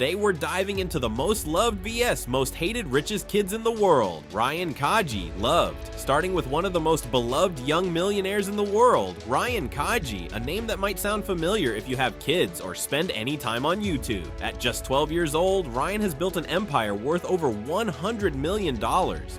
Today we're diving into the most loved vs most hated richest kids in the world. Ryan Kaji, loved. Starting with one of the most beloved young millionaires in the world, Ryan Kaji, a name that might sound familiar if you have kids or spend any time on YouTube. At just 12 years old, Ryan has built an empire worth over $100 million,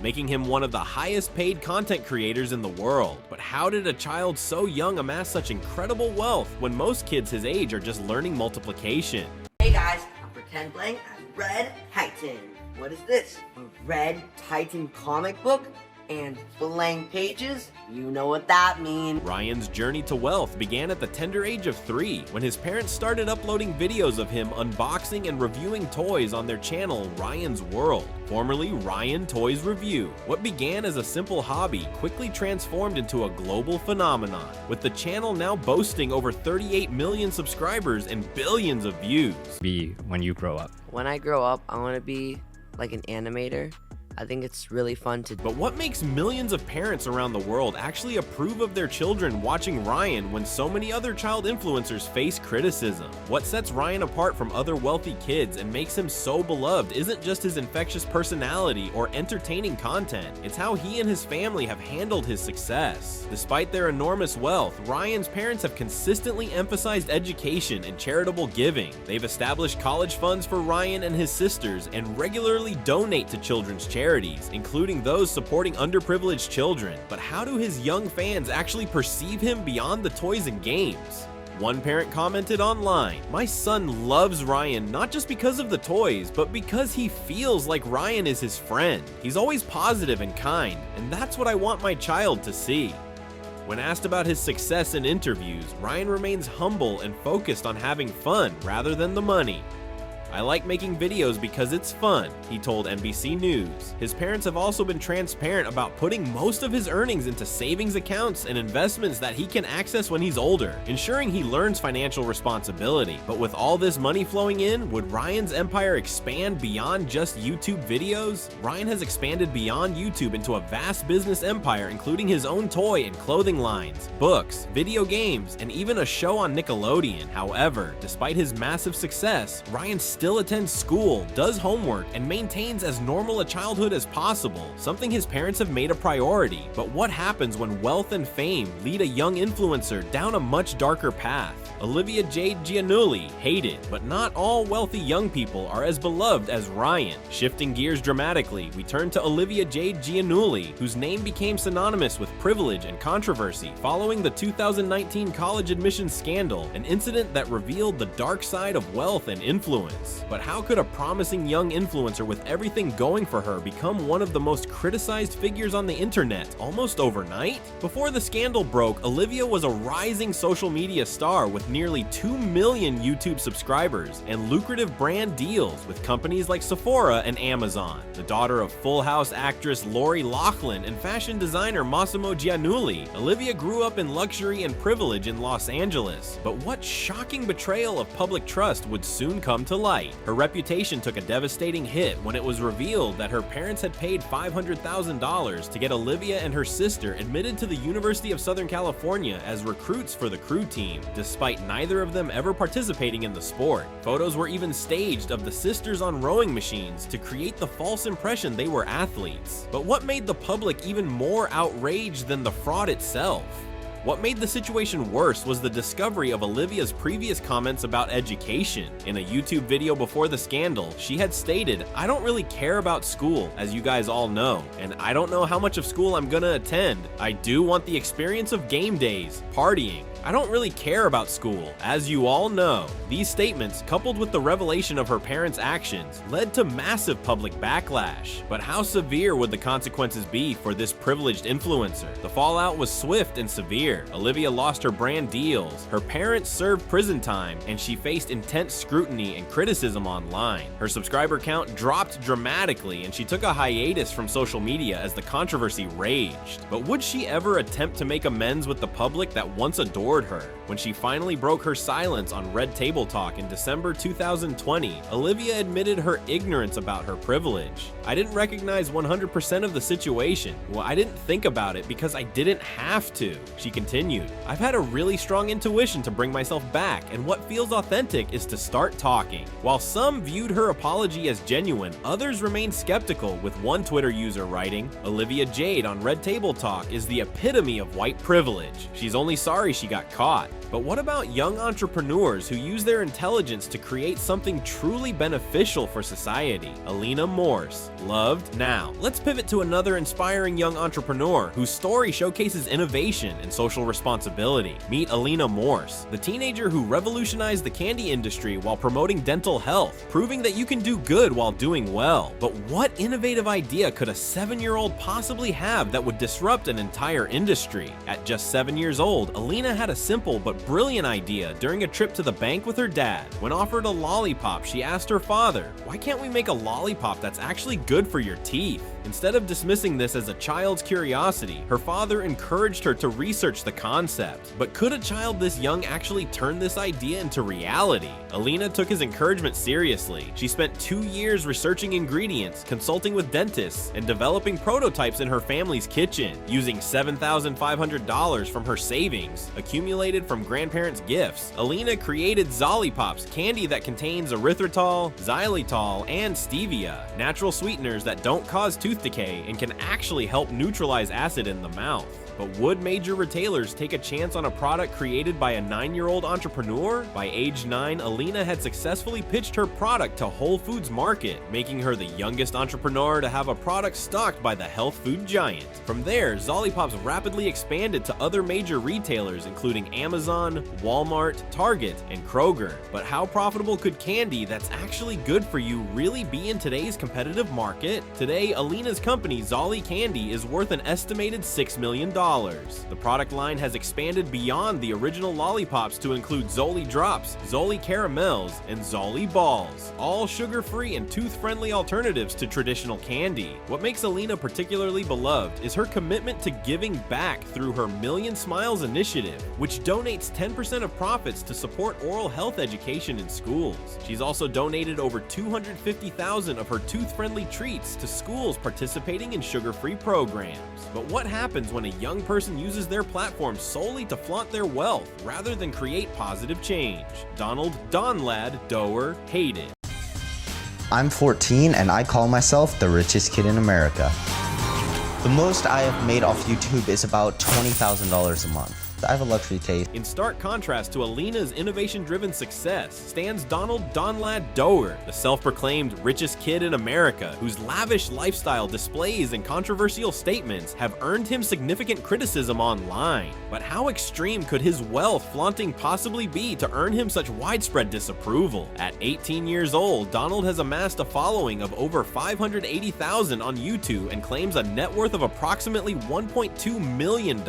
making him one of the highest paid content creators in the world. But how did a child so young amass such incredible wealth when most kids his age are just learning multiplication? Hey guys, I'm pretend playing as Red Titan. What is this? A Red Titan comic book? And blank pages? You know what that means. Ryan's journey to wealth began at the tender age of 3, when his parents started uploading videos of him unboxing and reviewing toys on their channel Ryan's World, formerly Ryan Toys Review. What began as a simple hobby quickly transformed into a global phenomenon, with the channel now boasting over 38 million subscribers and billions of views. Be when you grow up. When I grow up, I want to be like an animator. I think it's really fun to do. But what makes millions of parents around the world actually approve of their children watching Ryan when so many other child influencers face criticism? What sets Ryan apart from other wealthy kids and makes him so beloved isn't just his infectious personality or entertaining content, it's how he and his family have handled his success. Despite their enormous wealth, Ryan's parents have consistently emphasized education and charitable giving. They've established college funds for Ryan and his sisters and regularly donate to children's charities, including those supporting underprivileged children. But how do his young fans actually perceive him beyond the toys and games? One parent commented online, "My son loves Ryan not just because of the toys, but because he feels like Ryan is his friend. He's always positive and kind, and that's what I want my child to see." When asked about his success in interviews, Ryan remains humble and focused on having fun rather than the money. "I like making videos because it's fun," he told NBC News. His parents have also been transparent about putting most of his earnings into savings accounts and investments that he can access when he's older, ensuring he learns financial responsibility. But with all this money flowing in, would Ryan's empire expand beyond just YouTube videos? Ryan has expanded beyond YouTube into a vast business empire, including his own toy and clothing lines, books, video games, and even a show on Nickelodeon. However, despite his massive success, Ryan still attends school, does homework, and maintains as normal a childhood as possible, something his parents have made a priority. But what happens when wealth and fame lead a young influencer down a much darker path? Olivia Jade Giannulli, hated, but not all wealthy young people are as beloved as Ryan. Shifting gears dramatically, we turn to Olivia Jade Giannulli, whose name became synonymous with privilege and controversy following the 2019 college admissions scandal, an incident that revealed the dark side of wealth and influence. But how could a promising young influencer with everything going for her become one of the most criticized figures on the internet almost overnight? Before the scandal broke, Olivia was a rising social media star with nearly 2 million YouTube subscribers and lucrative brand deals with companies like Sephora and Amazon. The daughter of Full House actress Lori Loughlin and fashion designer Massimo Giannulli, Olivia grew up in luxury and privilege in Los Angeles. But what shocking betrayal of public trust would soon come to light? Her reputation took a devastating hit when it was revealed that her parents had paid $500,000 to get Olivia and her sister admitted to the University of Southern California as recruits for the crew team, despite neither of them ever participating in the sport. Photos were even staged of the sisters on rowing machines to create the false impression they were athletes. But what made the public even more outraged than the fraud itself? What made the situation worse was the discovery of Olivia's previous comments about education. In a YouTube video before the scandal, she had stated, "I don't really care about school, as you guys all know, and I don't know how much of school I'm gonna attend. I do want the experience of game days, partying. I don't really care about school, as you all know." These statements, coupled with the revelation of her parents' actions, led to massive public backlash. But how severe would the consequences be for this privileged influencer? The fallout was swift and severe. Olivia lost her brand deals, her parents served prison time, and she faced intense scrutiny and criticism online. Her subscriber count dropped dramatically, and she took a hiatus from social media as the controversy raged. But would she ever attempt to make amends with the public that once adored her? When she finally broke her silence on Red Table Talk in December 2020, Olivia admitted her ignorance about her privilege. "I didn't recognize 100% of the situation. Well, I didn't think about it because I didn't have to," she continued. "I've had a really strong intuition to bring myself back, and what feels authentic is to start talking." While some viewed her apology as genuine, others remained skeptical, with one Twitter user writing, "Olivia Jade on Red Table Talk is the epitome of white privilege. She's only sorry she got caught." But what about young entrepreneurs who use their intelligence to create something truly beneficial for society? Alina Morse, loved now. Let's pivot to another inspiring young entrepreneur whose story showcases innovation and social responsibility. Meet Alina Morse, the teenager who revolutionized the candy industry while promoting dental health, proving that you can do good while doing well. But what innovative idea could a 7-year-old possibly have that would disrupt an entire industry? At just 7 years old, Alina had a simple but brilliant idea during a trip to the bank with her dad. When offered a lollipop, she asked her father, "Why can't we make a lollipop that's actually good for your teeth?" Instead of dismissing this as a child's curiosity, her father encouraged her to research the concept. But could a child this young actually turn this idea into reality? Alina took his encouragement seriously. She spent 2 years researching ingredients, consulting with dentists, and developing prototypes in her family's kitchen. Using $7,500 from her savings, accumulated from grandparents' gifts, Alina created Zollipops, candy that contains erythritol, xylitol, and stevia, natural sweeteners that don't cause tooth decay and can actually help neutralize acid in the mouth. But would major retailers take a chance on a product created by a 9-year-old entrepreneur? By age 9, Alina had successfully pitched her product to Whole Foods Market, making her the youngest entrepreneur to have a product stocked by the health food giant. From there, Zollipops rapidly expanded to other major retailers including Amazon, Walmart, Target, and Kroger. But how profitable could candy that's actually good for you really be in today's competitive market? Today, Alina's company, Zolli Candy, is worth an estimated $6 million. The product line has expanded beyond the original lollipops to include Zolli Drops, Zolli Caramels, and Zolli Balls, all sugar-free and tooth-friendly alternatives to traditional candy. What makes Alina particularly beloved is her commitment to giving back through her Million Smiles initiative, which donates 10% of profits to support oral health education in schools. She's also donated over 250,000 of her tooth-friendly treats to schools participating in sugar-free programs. But what happens when a young person uses their platform solely to flaunt their wealth rather than create positive change? Donald Donlad Doer Hayden. I'm 14 and I call myself the richest kid in America. The most I have made off YouTube is about $20,000 a month. I have a luxury taste. In stark contrast to Alina's innovation-driven success stands Donald Donlad Doer, the self-proclaimed richest kid in America, whose lavish lifestyle displays and controversial statements have earned him significant criticism online. But how extreme could his wealth flaunting possibly be to earn him such widespread disapproval? At 18 years old, Donald has amassed a following of over 580,000 on YouTube and claims a net worth of approximately $1.2 million,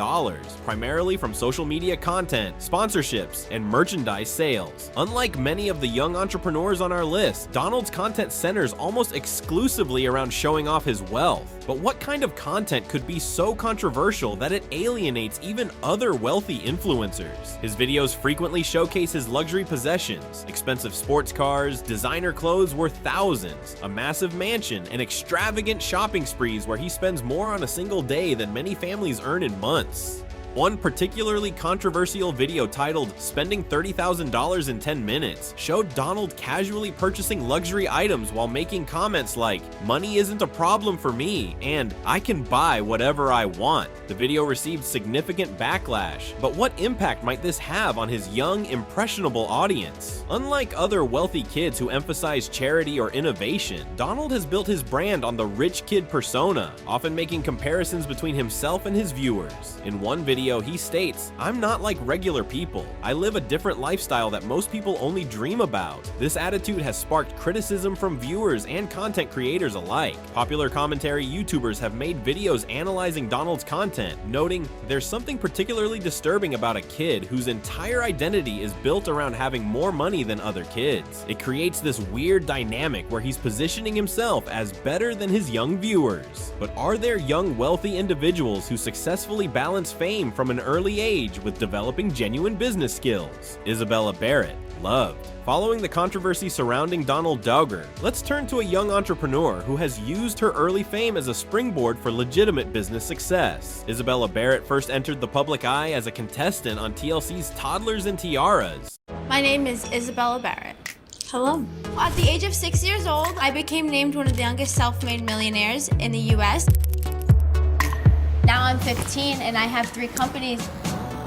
primarily from social media content, sponsorships, and merchandise sales. Unlike many of the young entrepreneurs on our list, Donald's content centers almost exclusively around showing off his wealth. But what kind of content could be so controversial that it alienates even other wealthy influencers? His videos frequently showcase his luxury possessions, expensive sports cars, designer clothes worth thousands, a massive mansion, and extravagant shopping sprees where he spends more on a single day than many families earn in months. One particularly controversial video titled "Spending $30,000 in 10 Minutes" showed Donald casually purchasing luxury items while making comments like, "Money isn't a problem for me," and "I can buy whatever I want." The video received significant backlash, but what impact might this have on his young, impressionable audience? Unlike other wealthy kids who emphasize charity or innovation, Donald has built his brand on the rich kid persona, often making comparisons between himself and his viewers. In one video, he states, "I'm not like regular people. I live a different lifestyle that most people only dream about." This attitude has sparked criticism from viewers and content creators alike. Popular commentary YouTubers have made videos analyzing Donald's content, noting there's something particularly disturbing about a kid whose entire identity is built around having more money than other kids. It creates this weird dynamic where he's positioning himself as better than his young viewers. But are there young wealthy individuals who successfully balance fame from an early age with developing genuine business skills. Isabella Barrett, loved. Following the controversy surrounding Donald Dowger, let's turn to a young entrepreneur who has used her early fame as a springboard for legitimate business success. Isabella Barrett first entered the public eye as a contestant on TLC's Toddlers and Tiaras. My name is Isabella Barrett. Hello. At the age of 6 years old, I became named one of the youngest self-made millionaires in the US. Now I'm 15 and I have 3 companies.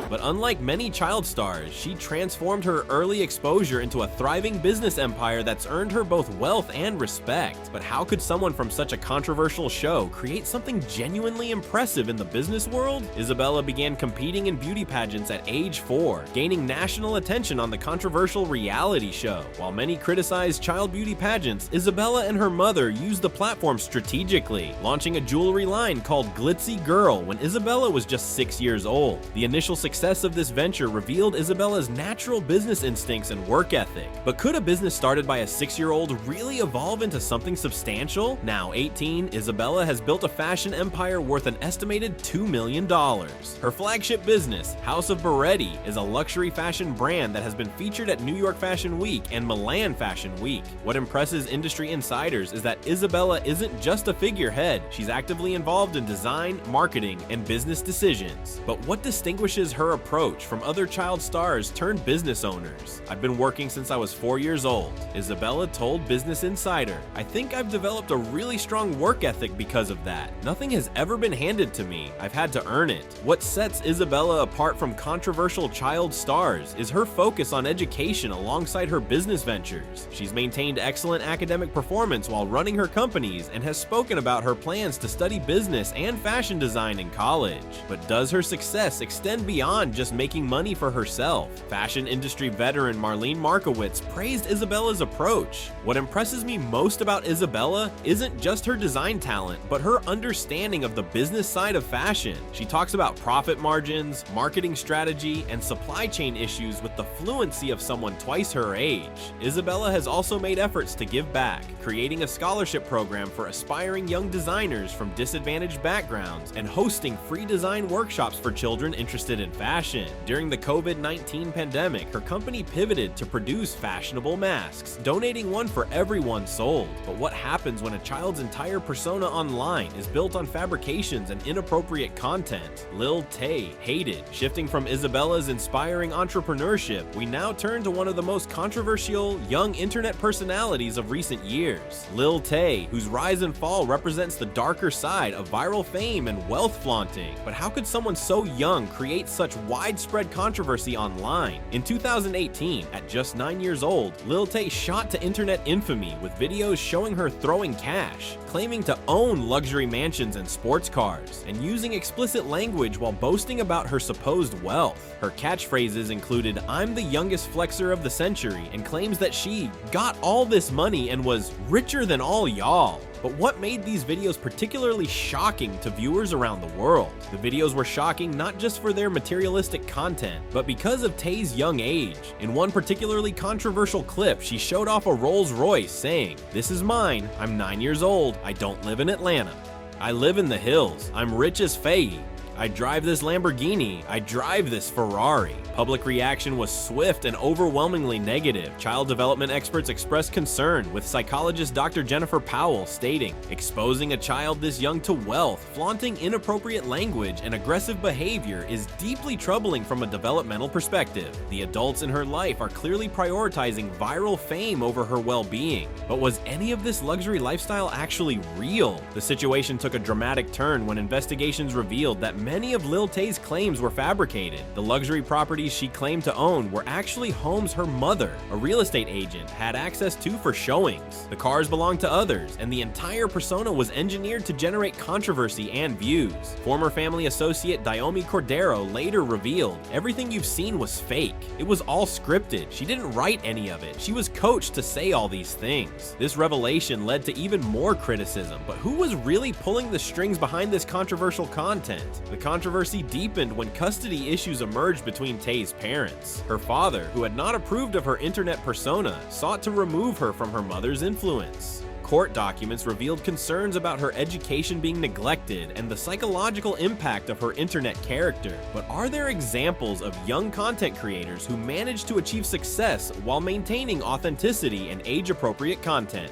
But unlike many child stars, she transformed her early exposure into a thriving business empire that's earned her both wealth and respect. But how could someone from such a controversial show create something genuinely impressive in the business world? Isabella began competing in beauty pageants at age 4, gaining national attention on the controversial reality show. While many criticized child beauty pageants, Isabella and her mother used the platform strategically, launching a jewelry line called Glitzy Girl when Isabella was just 6 years old. The initial success of this venture revealed Isabella's natural business instincts and work ethic. But could a business started by a 6-year-old really evolve into something substantial? Now 18, Isabella has built a fashion empire worth an estimated $2 million. Her flagship business, House of Beretti, is a luxury fashion brand that has been featured at New York Fashion Week and Milan Fashion Week. What impresses industry insiders is that Isabella isn't just a figurehead, she's actively involved in design, marketing, and business decisions. But what distinguishes her approach from other child stars turned business owners? I've been working since I was 4 years old. Isabella told Business Insider, "I think I've developed a really strong work ethic because of that. Nothing has ever been handed to me. I've had to earn it." What sets Isabella apart from controversial child stars is her focus on education alongside her business ventures. She's maintained excellent academic performance while running her companies and has spoken about her plans to study business and fashion design in college. But does her success extend beyond just making money for herself? Fashion industry veteran Marlene Markowitz praised Isabella's approach. "What impresses me most about Isabella isn't just her design talent, but her understanding of the business side of fashion. She talks about profit margins, marketing strategy, and supply chain issues with the fluency of someone twice her age." Isabella has also made efforts to give back, creating a scholarship program for aspiring young designers from disadvantaged backgrounds and hosting free design workshops for children interested in fashion. During the COVID-19 pandemic, her company pivoted to produce fashionable masks, donating one for every one sold. But what happens when a child's entire persona online is built on fabrications and inappropriate content? Lil Tay hated. Shifting from Isabella's inspiring entrepreneurship, we now turn to one of the most controversial young internet personalities of recent years. Lil Tay, whose rise and fall represents the darker side of viral fame and wealth flaunting. But how could someone so young create such widespread controversy online? In 2018, at just 9 years old, Lil Tay shot to internet infamy with videos showing her throwing cash, claiming to own luxury mansions and sports cars, and using explicit language while boasting about her supposed wealth. Her catchphrases included, "I'm the youngest flexer of the century," and claims that she got all this money and was richer than all y'all. But what made these videos particularly shocking to viewers around the world? The videos were shocking not just for their materialistic content, but because of Tay's young age. In one particularly controversial clip, she showed off a Rolls Royce saying, "This is mine, I'm 9 years old, I don't live in Atlanta. I live in the hills, I'm rich as Faye. I drive this Lamborghini, I drive this Ferrari." Public reaction was swift and overwhelmingly negative. Child development experts expressed concern, with psychologist Dr. Jennifer Powell stating, "Exposing a child this young to wealth, flaunting inappropriate language, and aggressive behavior is deeply troubling from a developmental perspective. The adults in her life are clearly prioritizing viral fame over her well-being. But was any of this luxury lifestyle actually real?" The situation took a dramatic turn when investigations revealed that many of Lil Tay's claims were fabricated. The luxury properties she claimed to own were actually homes her mother, a real estate agent, had access to for showings. The cars belonged to others, and the entire persona was engineered to generate controversy and views. Former family associate Diomi Cordero later revealed, "Everything you've seen was fake. It was all scripted. She didn't write any of it. She was coached to say all these things." This revelation led to even more criticism, but who was really pulling the strings behind this controversial content? The controversy deepened when custody issues emerged between Tay's parents. Her father, who had not approved of her internet persona, sought to remove her from her mother's influence. court documents revealed concerns about her education being neglected and the psychological impact of her internet character. But are there examples of young content creators who manage to achieve success while maintaining authenticity and age-appropriate content?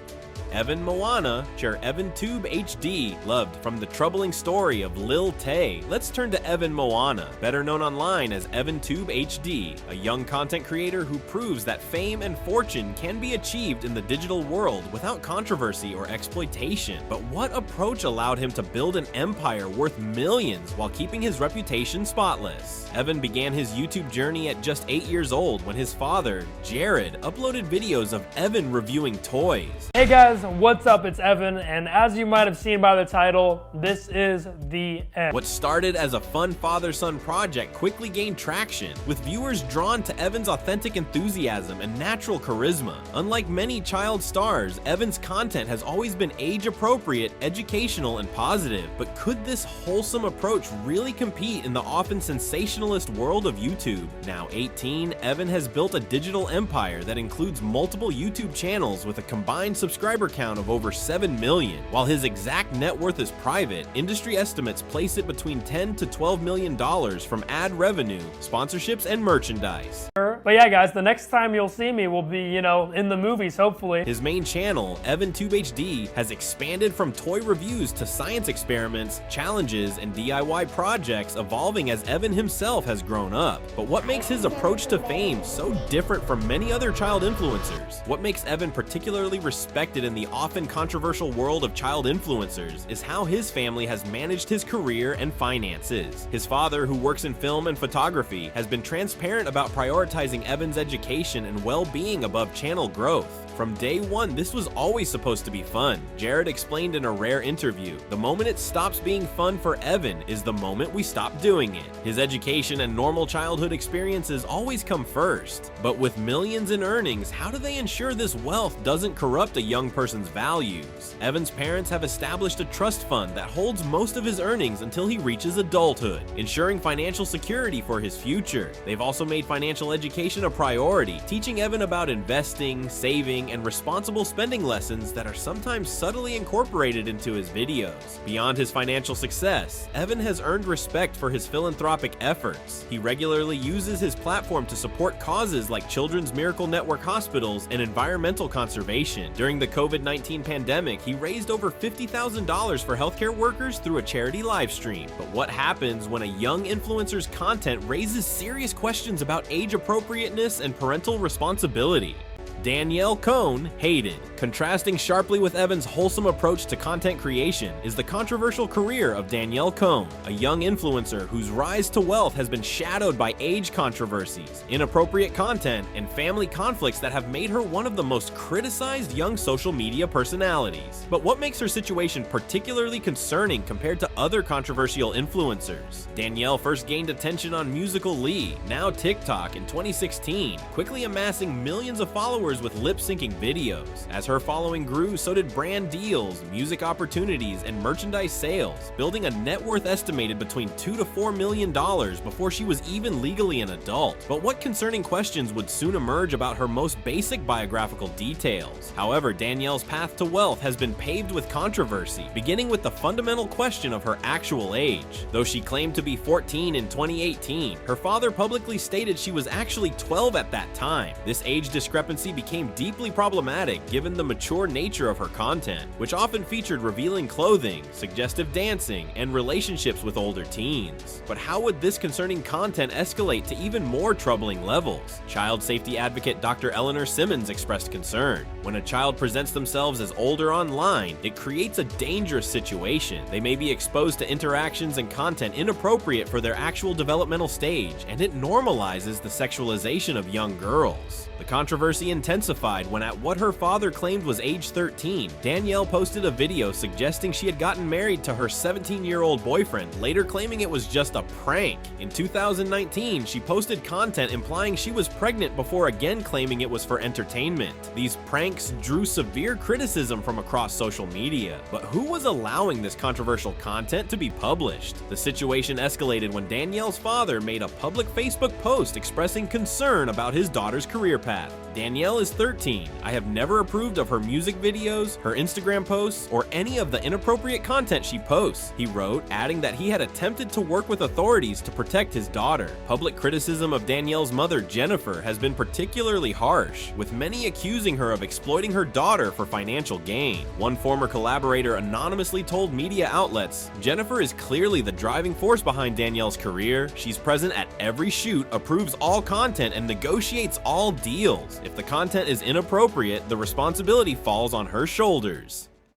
Evan Moana, share EvanTube HD, loved from the troubling story of Lil Tay. Let's turn to Evan Moana, better known online as EvanTube HD, a young content creator who proves that fame and fortune can be achieved in the digital world without controversy or exploitation. But what approach allowed him to build an empire worth millions while keeping his reputation spotless? Evan began his YouTube journey at just 8 years old when his father, Jared, uploaded videos of Evan reviewing toys. Hey guys, what's up? It's Evan, and as you might have seen by the title, this is the end. What started as a fun father-son project quickly gained traction, with viewers drawn to Evan's authentic enthusiasm and natural charisma. Unlike many child stars, Evan's content has always been age-appropriate, educational, and positive. But could this wholesome approach really compete in the often sensationalist world of YouTube? Now 18, Evan has built a digital empire that includes multiple YouTube channels with a combined subscriber count of over 7 million. While his exact net worth is private, industry estimates place it between $10 to $12 million from ad revenue, sponsorships, and merchandise. But yeah guys, the next time you'll see me will be, in the movies, hopefully. His main channel, EvanTube HD, has expanded from toy reviews to science experiments, challenges, and DIY projects, evolving as Evan himself has grown up. But what makes his approach to fame so different from many other child influencers? What makes Evan particularly respected in the often controversial world of child influencers is how his family has managed his career and finances. His father, who works in film and photography, has been transparent about prioritizing Evan's education and well-being above channel growth. From day one, this was always supposed to be fun. Jared explained in a rare interview, "The moment it stops being fun for Evan is the moment we stop doing it." His education and normal childhood experiences always come first. But with millions in earnings, how do they ensure this wealth doesn't corrupt a young person's values? Evan's parents have established a trust fund that holds most of his earnings until he reaches adulthood, ensuring financial security for his future. They've also made financial education a priority, teaching Evan about investing, saving, and responsible spending lessons that are sometimes subtly incorporated into his videos. Beyond his financial success, Evan has earned respect for his philanthropic efforts. He regularly uses his platform to support causes like Children's Miracle Network hospitals and environmental conservation. During the COVID-19 pandemic, he raised over $50,000 for healthcare workers through a charity live stream. But what happens when a young influencer's content raises serious questions about age appropriateness and parental responsibility? Danielle Cohn hated. Contrasting sharply with Evan's wholesome approach to content creation is the controversial career of Danielle Cohn, a young influencer whose rise to wealth has been shadowed by age controversies, inappropriate content, and family conflicts that have made her one of the most criticized young social media personalities. But what makes her situation particularly concerning compared to other controversial influencers? Danielle first gained attention on Musical Lee, now TikTok, in 2016, quickly amassing millions of followers with lip-syncing videos. As her following grew, so did brand deals, music opportunities, and merchandise sales, building a net worth estimated between $2 to $4 million before she was even legally an adult. But what concerning questions would soon emerge about her most basic biographical details? However, Danielle's path to wealth has been paved with controversy, beginning with the fundamental question of her actual age. Though she claimed to be 14 in 2018, her father publicly stated she was actually 12 at that time. This age discrepancy became deeply problematic given the mature nature of her content, which often featured revealing clothing, suggestive dancing, and relationships with older teens. But how would this concerning content escalate to even more troubling levels? Child safety advocate Dr. Eleanor Simmons expressed concern. When a child presents themselves as older online, it creates a dangerous situation. They may be exposed to interactions and content inappropriate for their actual developmental stage, and it normalizes the sexualization of young girls. The controversy intensified when, at what her father claimed was age 13, Danielle posted a video suggesting she had gotten married to her 17-year-old boyfriend, later claiming it was just a prank. In 2019, she posted content implying she was pregnant before again claiming it was for entertainment. These pranks drew severe criticism from across social media. But who was allowing this controversial content to be published? The situation escalated when Danielle's father made a public Facebook post expressing concern about his daughter's career path. Danielle is 13. I have never approved approved of her music videos, her Instagram posts, or any of the inappropriate content she posts, he wrote, adding that he had attempted to work with authorities to protect his daughter. Public criticism of Danielle's mother, Jennifer, has been particularly harsh, with many accusing her of exploiting her daughter for financial gain. One former collaborator anonymously told media outlets, "Jennifer is clearly the driving force behind Danielle's career. She's present at every shoot, approves all content, and negotiates all deals. If the content is inappropriate, the responsibility falls on her shoulders."